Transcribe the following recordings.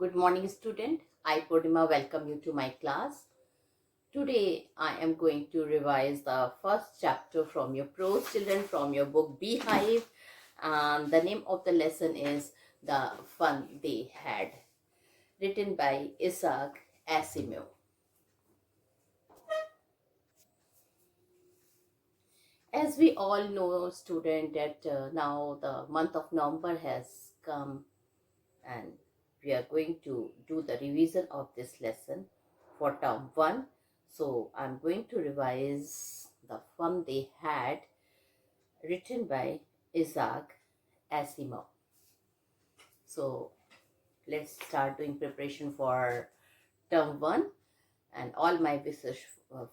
Good morning, student. I, Purnima, welcome you to my class. Today, I am going to revise the first chapter from your prose children from your book Beehive. And the name of the lesson is The Fun They Had, written by Isaac Asimov. As we all know, student, that now the month of November has come and we are going to do the revision of this lesson for term 1. So I'm going to revise The Fun They Had, written by Isaac Asimov. So let's start doing preparation for term 1 and all my wishes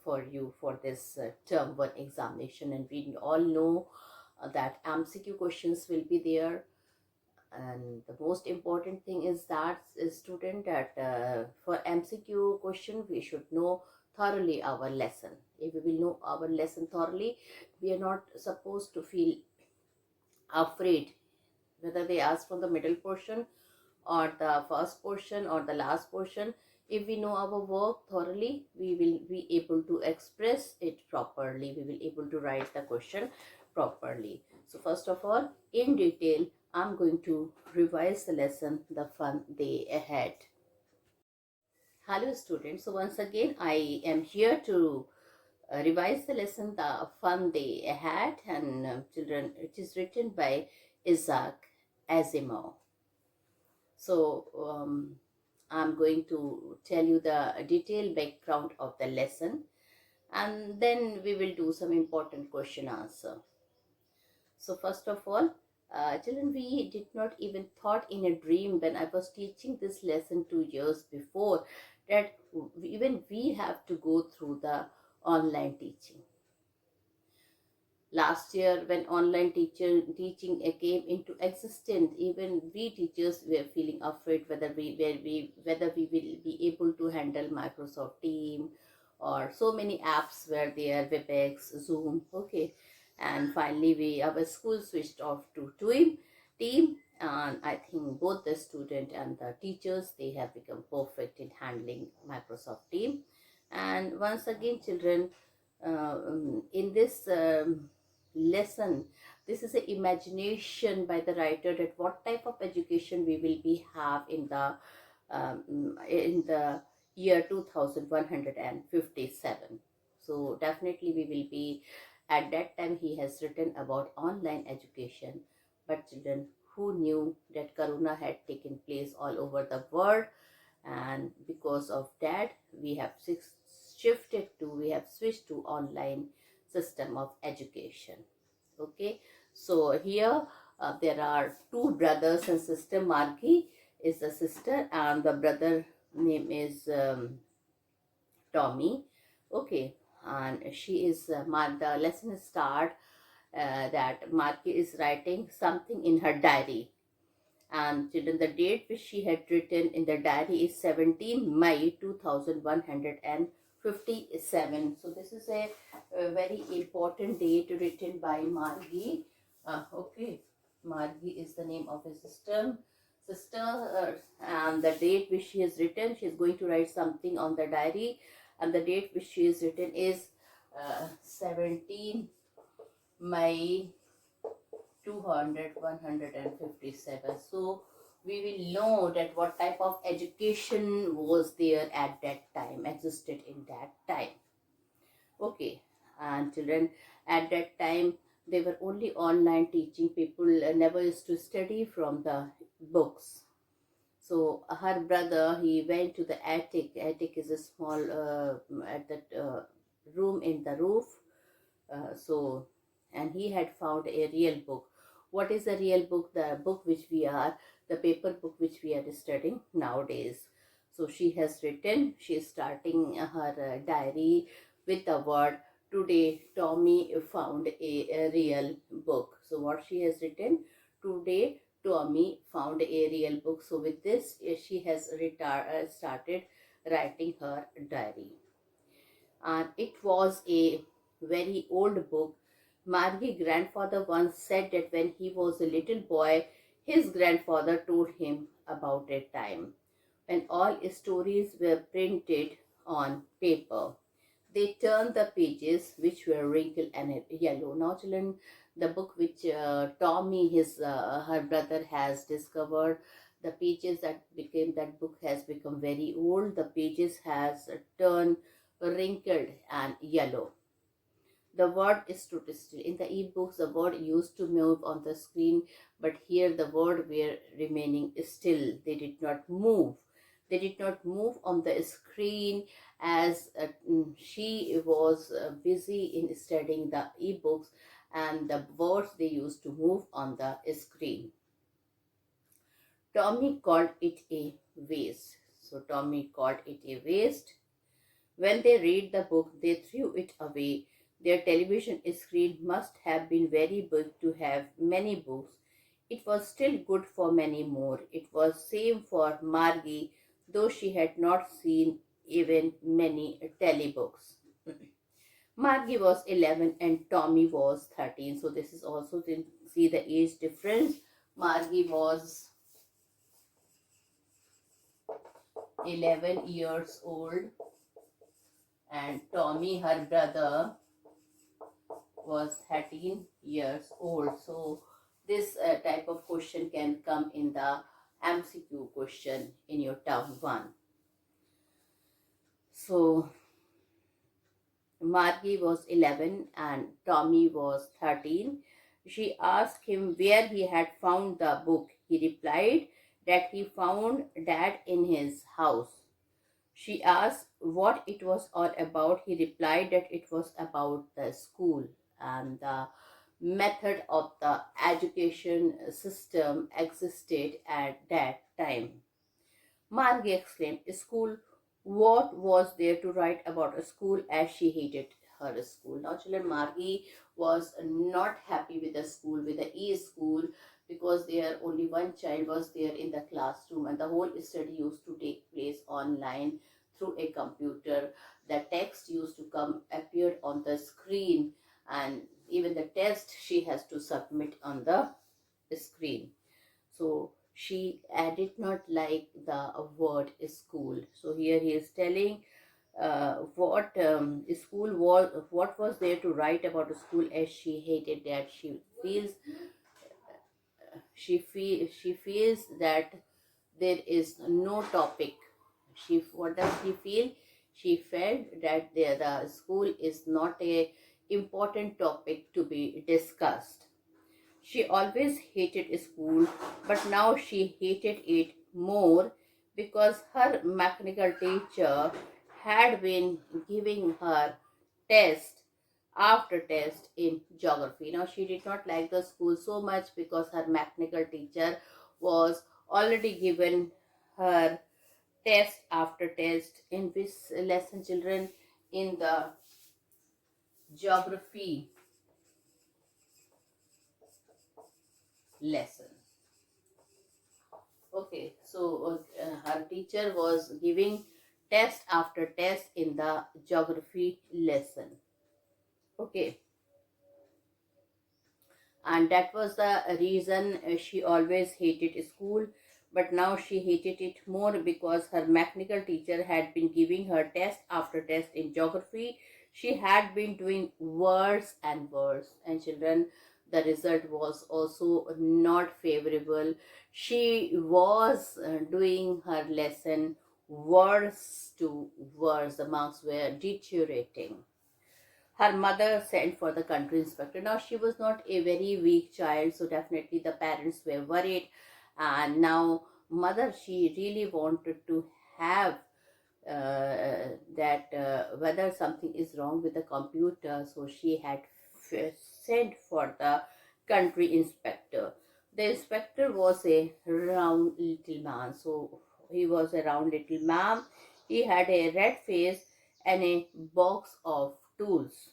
for you for this term 1 examination. And we all know that MCQ questions will be there. And the most important thing is that student that for MCQ question we should know thoroughly our lesson. If we will know our lesson thoroughly, we are not supposed to feel afraid whether they ask from the middle portion or the first portion or the last portion. If we know our work thoroughly, we will be able to express it properly. We will be able to write the question properly. So first of all, in detail, I'm going to revise the lesson, The Fun They Had. Hello students, so once again I am here to revise the lesson, The Fun They Had, and children, it is written by Isaac Asimov. So I'm going to tell you the detailed background of the lesson, and then we will do some important question answer. So first of all, children, we did not even thought in a dream when I was teaching this lesson 2 years before that even we have to go through the online teaching. Last year, when online teaching came into existence, even we teachers were feeling afraid whether we will be able to handle Microsoft Team, or so many apps were there, WebEx, Zoom. Okay, and finally our school switched off to Team, and I think both the student and the teachers, they have become perfect in handling Microsoft Team. And once again, children, in this lesson, this is an imagination by the writer that what type of education we will be have in the year 2157. So definitely we will be, at that time he has written about online education. But children, who knew that corona had taken place all over the world, and because of that we have switched to online system of education. Okay, so here there are two brothers and sister. Margie is the sister and the brother name is Tommy. Okay, and she is the lesson start that Margie is writing something in her diary, and children, the date which she had written in the diary is 17 May 2157. So this is a very important date written by Margie. Okay, Margie is the name of his sister, and the date which she has written, she is going to write something on the diary, and the date which she has written is 17 May 157. So we will know that what type of education was there at that time, existed in that time. Okay, and children, at that time they were only online teaching. People never used to study from the books. So her brother, he went to the attic. Attic is a small at that room in the roof. So and he had found a real book. What is a real book? The book which we are, the paper book which we are studying nowadays. So she has written, she is starting her diary with the word, today Tommy found a real book. So what she has written, today Tommy found a real book. So with this she has started writing her diary. And it was a very old book. Margie's grandfather once said that when he was a little boy, his grandfather told him about a time and all stories were printed on paper. They turned the pages, which were wrinkled and yellow. Now, children, the book which Tommy, her brother, has discovered, the pages that book has become very old. The pages has turned wrinkled and yellow. The word stood still. In the e-books, the word used to move on the screen, but here the word were remaining still. They did not move. They did not move on the screen as she was busy in studying the e-books, and the words they used to move on the screen. Tommy called it a waste. So Tommy called it a waste. When they read the book, they threw it away. Their television screen must have been very big to have many books. It was still good for many more. It was same for Margie, though she had not seen even many telebooks. Margie was 11 and Tommy was 13. So this is also to see the age difference. Margie was 11 years old and Tommy, her brother, was 13 years old. So this type of question can come in the MCQ question in your term 1. So Margie was 11 and Tommy was 13. She asked him where he had found the book. He replied that he found Dad in his house. She asked what it was all about. He replied that it was about the school and the method of the education system existed at that time. Margie exclaimed, "School? What was there to write about a school?" as she hated her school. Now, children, Margie was not happy with the school, with the e-school, because there only one child was there in the classroom and the whole study used to take place online through a computer. The text used to come appeared on the screen, and even the test she has to submit on the screen. So she did not like the word school. So here he is telling what school was, what was there to write about a school, as she hated that. She feels that there is no topic. What does she feel? She felt that the school is not a important topic to be discussed. She always hated school, but now she hated it more because her mechanical teacher had been giving her test after test in geography. Now she did not like the school so much because her mechanical teacher was already given her test after test in this lesson, children, in the geography lesson. Okay, so her teacher was giving test after test in the geography lesson. Okay, and that was the reason she always hated school, but now she hated it more because her mechanical teacher had been giving her test after test in geography. She had been doing worse and worse, and children, the result was also not favorable. She was doing her lesson worse to worse. The marks were deteriorating. Her mother sent for the country inspector. Now, she was not a very weak child, so definitely the parents were worried. And now, mother, she really wanted to have that whether something is wrong with the computer, so she had sent for the country inspector. The inspector was a round little man, so he was a round little man. He had a red face and a box of tools,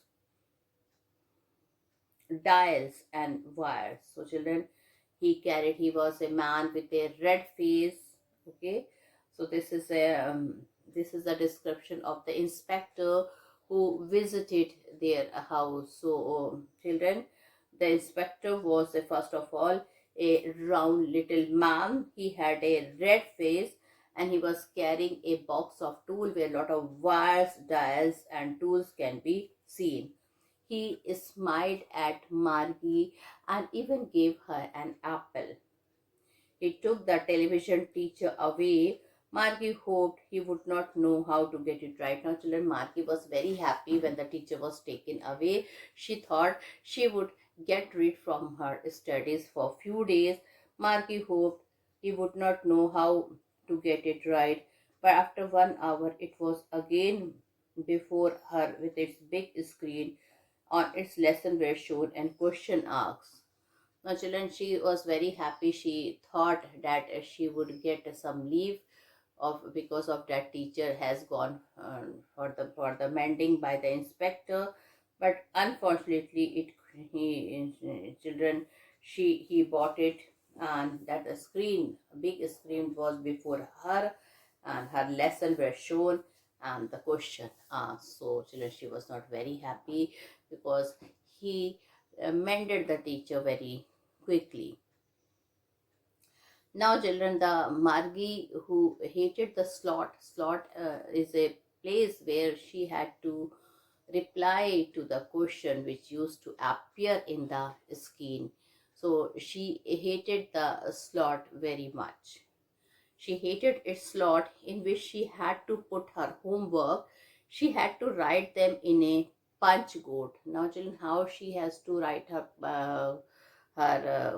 dials and wires. So children, he was a man with a red face. Okay, so this is a description of the inspector who visited their house. So children, the inspector was first of all a round little man. He had a red face and he was carrying a box of tools where a lot of wires, dials, and tools can be seen. He smiled at Margie and even gave her an apple. He took the television teacher away. Margie hoped he would not know how to get it right. Now, children, Margie was very happy when the teacher was taken away. She thought she would get rid from her studies for a few days. Margie hoped he would not know how to get it right. But after 1 hour, it was again before her with its big screen. On its lesson were shown and question asked. Now, children, she was very happy. She thought that she would get some leave of because of that teacher has gone for the mending by the inspector, but unfortunately, it he children he bought it, and that a screen, a big screen was before her, and her lesson were shown and the question asked. So, children, she was not very happy because he mended the teacher very quickly. Now, children, the Margie who hated the slot is a place where she had to reply to the question which used to appear in the screen. So she hated the slot very much. She hated its slot in which she had to put her homework. She had to write them in a punch board. Now, children, how she has to write her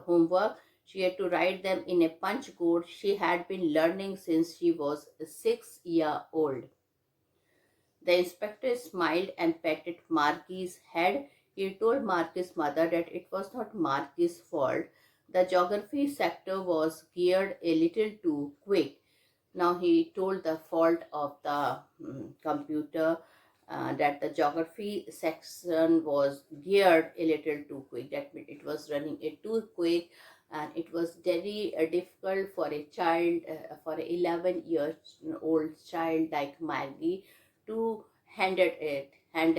homework? She had to write them in a punch board. She had been learning since she was 6 years old. The inspector smiled and patted Margie's head. He told Margie's mother that it was not Margie's fault. The geography sector was geared a little too quick. Now he told the fault of the computer, that the geography section was geared a little too quick. That means it was running it too quick, and it was very difficult for a child, for an 11 years old child like Maggie to handle it, and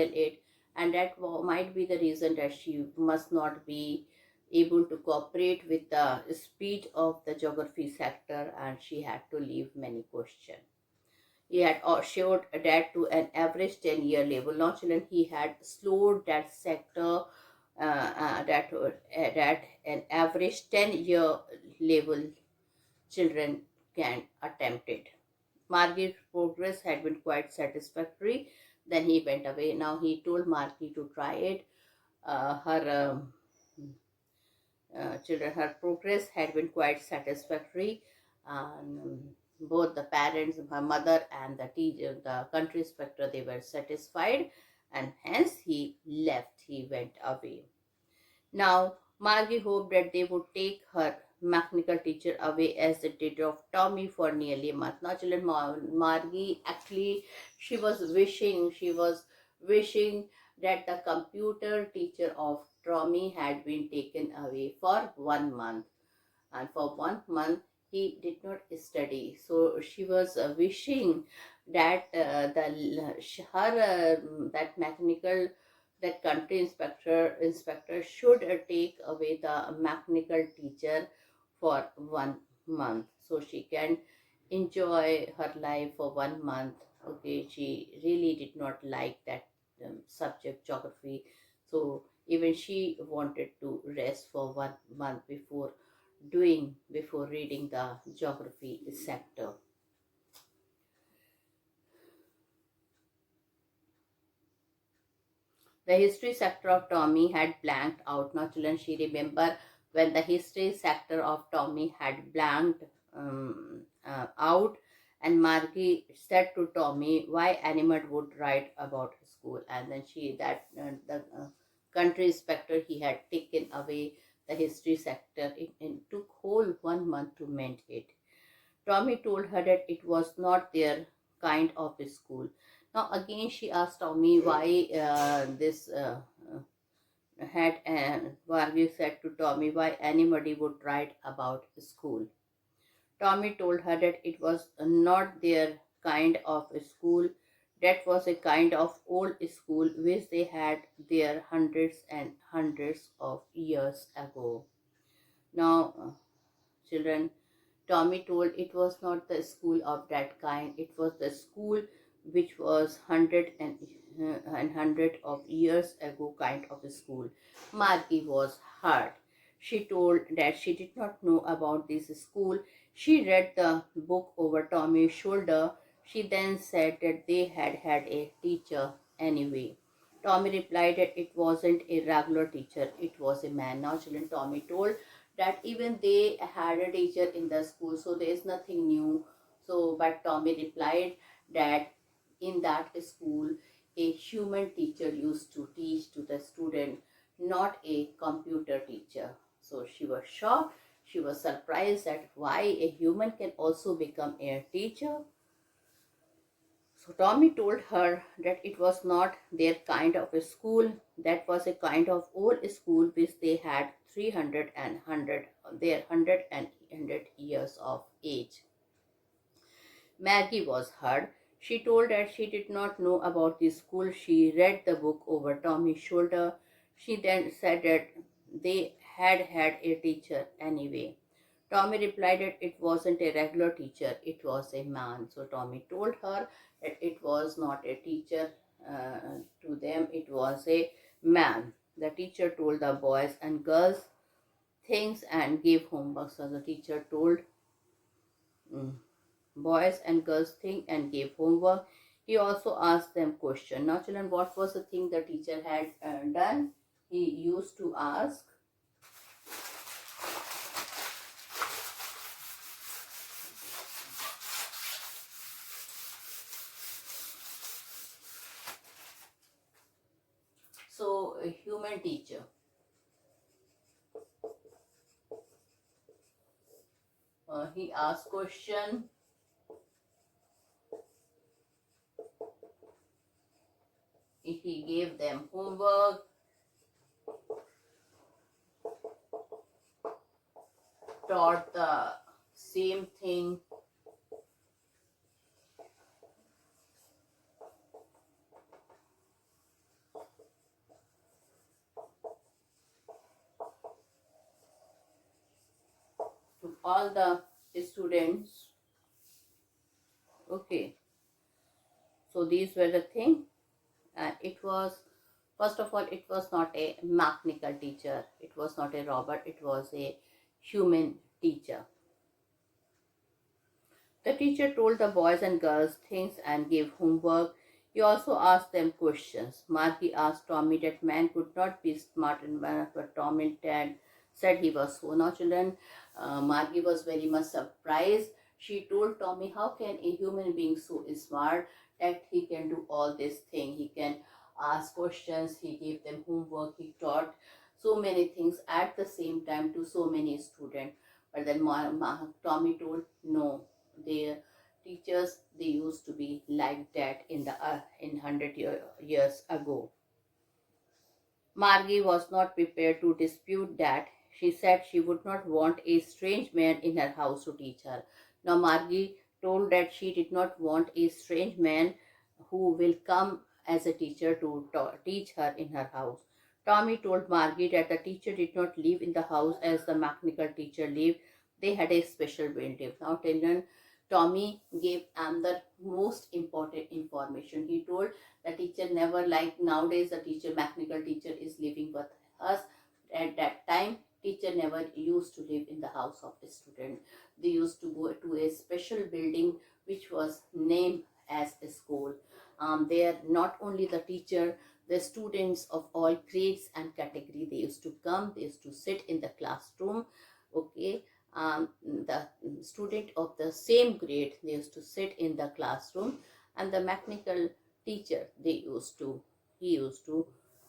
that might be the reason that she must not be able to cooperate with the speed of the geography sector, and she had to leave many questions. He had showed that to an average 10-year level. Now, children, he had slowed that sector, that an average 10-year level children can attempt it. Margie's progress had been quite satisfactory. Then he went away. Now he told Margie to try it. Her progress had been quite satisfactory, and both the parents, her mother and the teacher, the country inspector, they were satisfied, and hence he left. He went away. Now, Margie hoped that they would take her mechanical teacher away as they did of Tommy for nearly a month. Now, children, Margie actually, she was wishing that the computer teacher of Tommy had been taken away for 1 month, and for 1 month he did not study. So she was wishing that that mechanical, that country inspector should take away the mechanical teacher for 1 month, so she can enjoy her life for 1 month. Okay, she really did not like that subject, geography. So even she wanted to rest for 1 month before reading the geography sector. The history sector of Tommy had blanked out. Now, children, she remember when the history sector of Tommy had blanked out, and Margie said to Tommy why Animal would write about school, and then the country inspector, he had taken away the history sector. It took whole 1 month to mend it. Tommy told her that it was not their kind of a school. Now again she asked Tommy why this had Vargi said to Tommy why anybody would write about school. Tommy told her that it was not their kind of a school. That was a kind of old school which they had there hundreds and hundreds of years ago. Now, children, Tommy told it was not the school of that kind. It was the school which was hundred of years ago kind of a school. Margie was hurt. She told that she did not know about this school. She read the book over Tommy's shoulder. She then said that they had had a teacher anyway. Tommy replied that it wasn't a regular teacher, it was a man. Now, children, Tommy told that even they had a teacher in the school, so there is nothing new. So, but Tommy replied that in that school, a human teacher used to teach to the student, not a computer teacher. So she was shocked. She was surprised at why a human can also become a teacher. So Tommy told her that it was not their kind of a school. That was a kind of old school which they had 300 and 100, their 100 and 100 years of age. Maggie was hurt. She told that she did not know about the school. She read the book over Tommy's shoulder. She then said that they had had a teacher anyway. Tommy replied that it wasn't a regular teacher, it was a man. So Tommy told her that it was not a teacher to them, it was a man. The teacher told the boys and girls things and gave homework. So the teacher told mm, boys and girls think and gave homework. He also asked them question. Now children, what was the thing the teacher had done? He used to ask so a human teacher. He asked question. He gave them homework, taught the same thing. To all the students. Okay, so these were the thing. And it was, first of all, it was not a mechanical teacher, it was not a robot, it was a human teacher. The teacher told the boys and girls things and gave homework. He also asked them questions. Margie asked Tommy that man could not be smart and but Tommy said he was so. Now children, Margie was very much surprised. She told Tommy, how can a human being so smart that he can do all this thing? He can ask questions, he gave them homework, he taught so many things at the same time to so many students. But then Tommy told, no, their teachers, they used to be like that in the in years ago. Margie was not prepared to dispute that. She said she would not want a strange man in her house to teach her. Now Margie told that she did not want a strange man who will come as a teacher to teach her in her house. Tommy told Margie that the teacher did not live in the house as the mechanical teacher lived. They had a special building. Now Tommy gave the most important information. He told the teacher never, like nowadays the teacher, mechanical teacher is living with us. At that time, teacher never used to live in the house of a student. They used to go to a special building which was named as a school. There not only the teacher, the students of all grades and category, they used to come, they used to sit in the classroom. Okay, the student of the same grade, they used to sit in the classroom, and the mechanical teacher, he used to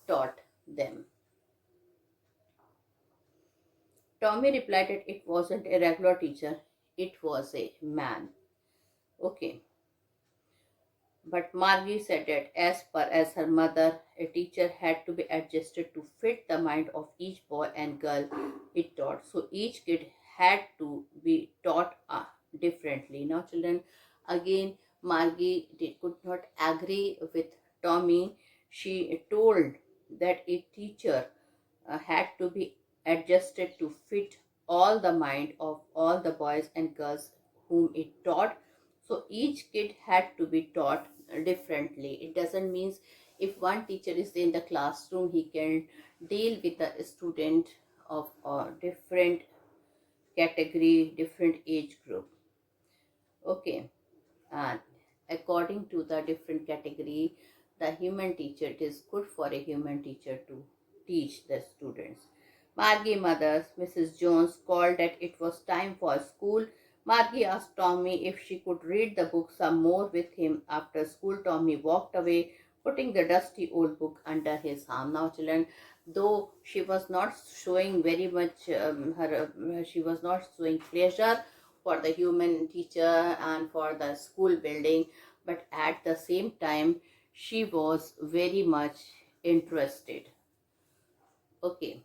taught them. Tommy replied that it wasn't a regular teacher, it was a man. Okay, but Margie said that as per as her mother, a teacher had to be adjusted to fit the mind of each boy and girl it taught. So each kid had to be taught differently. Now children, again Margie could not agree with Tommy. She told that a teacher had to be adjusted to fit all the mind of all the boys and girls whom it taught. So each kid had to be taught differently. It doesn't mean if one teacher is in the classroom, he can deal with a student of a different category, different age group. Okay. And according to the different category, the human teacher, it is good for a human teacher to teach the students. Margie mother, Mrs. Jones, called that it was time for school. Margie asked Tommy if she could read the book some more with him. After school, Tommy walked away, putting the dusty old book under his arm. Now children, though she was not showing very much she was not showing pleasure for the human teacher and for the school building, but at the same time she was very much interested. Okay.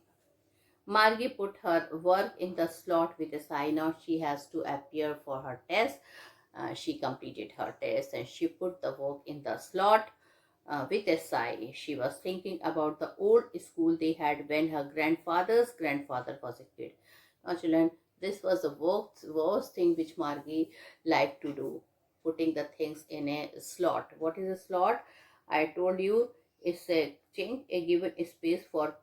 Margie put her work in the slot with a sign. Now she has to appear for her test. She completed her test and she put the work in the slot. With a sigh, she was thinking about the old school they had when her grandfather's grandfather was a kid. Now, children, this was the worst thing which Margie liked to do, putting the things in a slot. What is a slot? I told you it's a thing, a given space for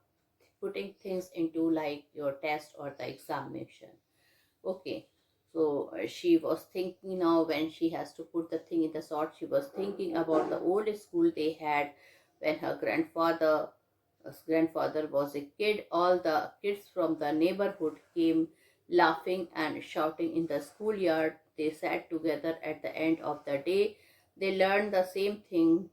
putting things into, like your test or the examination. Okay. So she was thinking now when she has to put the thing in the sort, she was thinking about the old school they had when her grandfather was a kid. All the kids from the neighborhood came laughing and shouting in the schoolyard. They sat together at the end of the day. They learned the same thing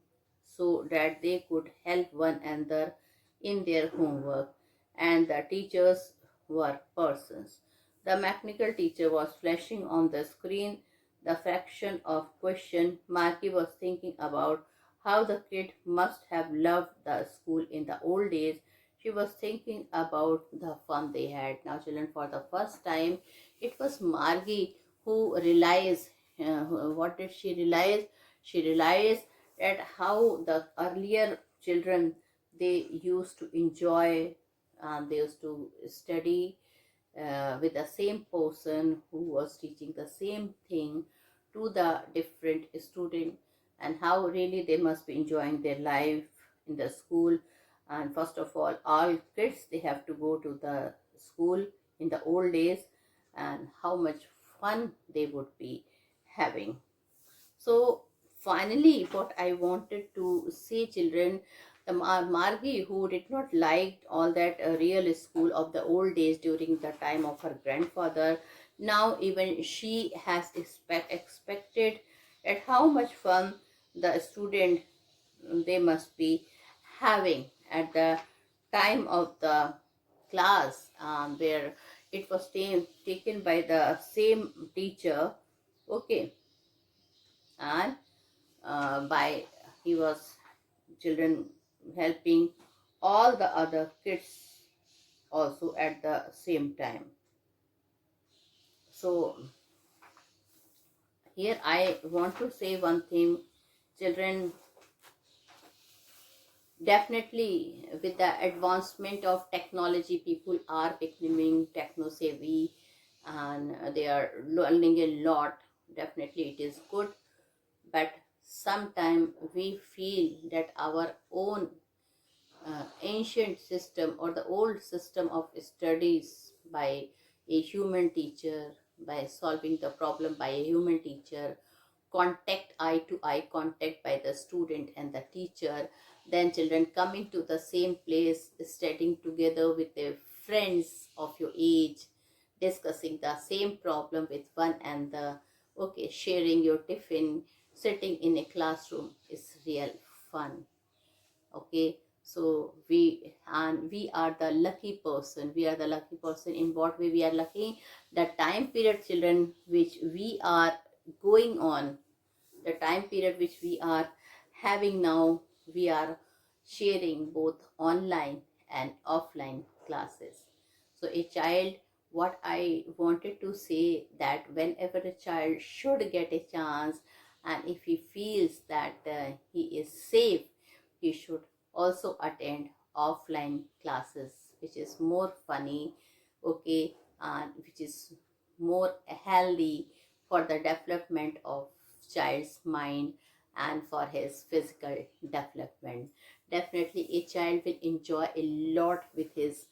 so that they could help one another in their homework. And the teachers were persons. The mechanical teacher was flashing on the screen the fraction of question. Marky was thinking about how the kid must have loved the school in the old days. She was thinking about the fun they had. Now, children, for the first time, it was Margie who realized. What did she realize? She realized that how the earlier children, they used to enjoy, they used to study with the same person who was teaching the same thing to the different student, and how really they must be enjoying their life in the school. And first of all kids, they have to go to the school in the old days, and how much fun they would be having. So finally, what I wanted to say, children, the Margie, who did not like all that real school of the old days during the time of her grandfather, now even she has expected at how much fun the student, they must be having at the time of the class, where it was taken by the same teacher. Okay. And by he was children helping all the other kids also at the same time. So here I want to say one thing, children. Definitely, with the advancement of technology, people are becoming techno savvy and they are learning a lot. Definitely it is good, but sometimes we feel that our own ancient system or the old system of studies by a human teacher, by solving the problem by a human teacher, contact, eye to eye contact by the student and the teacher, then children coming to the same place, studying together with their friends of your age, discussing the same problem with one another, okay, sharing your tiffin, sitting in a classroom is real fun. Okay. So we are the lucky person. We are the lucky person. In what way we are lucky? The time period, children, which we are going on, the time period which we are having now, we are sharing both online and offline classes. So a child, what I wanted to say, that whenever a child should get a chance, and if he feels that he is safe, he should also attend offline classes, which is more funny. Okay. and which is more healthy for the development of child's mind and for his physical development. Definitely a child will enjoy a lot with his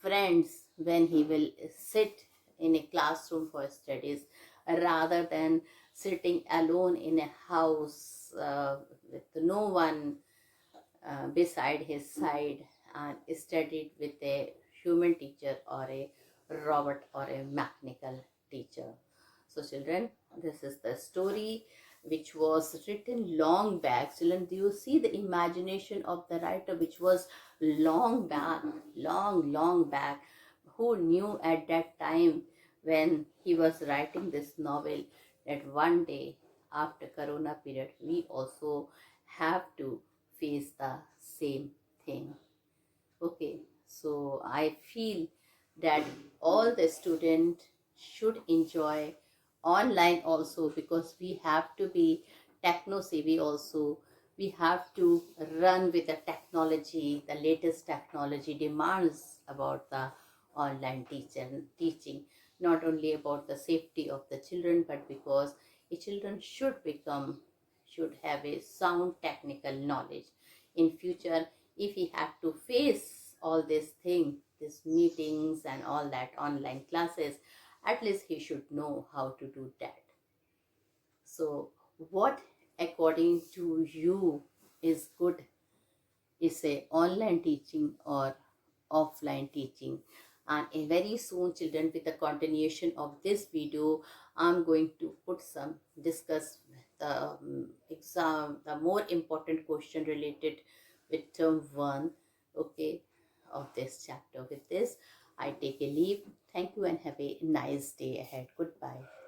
friends when he will sit in a classroom for studies rather than sitting alone in a house with no one beside his side and studied with a human teacher or a robot or a mechanical teacher. So, children, this is the story which was written long back. Children, do you see the imagination of the writer, which was long back, long back? Who knew at that time when he was writing this novel that one day after Corona period we also have to face the same thing? Okay, so I feel that all the students should enjoy online also, because we have to be techno savvy also. We have to run with the technology. The latest technology demands about the online teaching, not only about the safety of the children, but because a children should have a sound technical knowledge in future. If he have to face all these things, these meetings and all that online classes, at least he should know how to do that. So what according to you is good, is a online teaching or offline teaching? And a very soon, children, with the continuation of this video, I'm going to put some discuss the exam, the more important question related with term 1, okay, of this chapter. With this, I take a leave. Thank you and have a nice day ahead. Goodbye.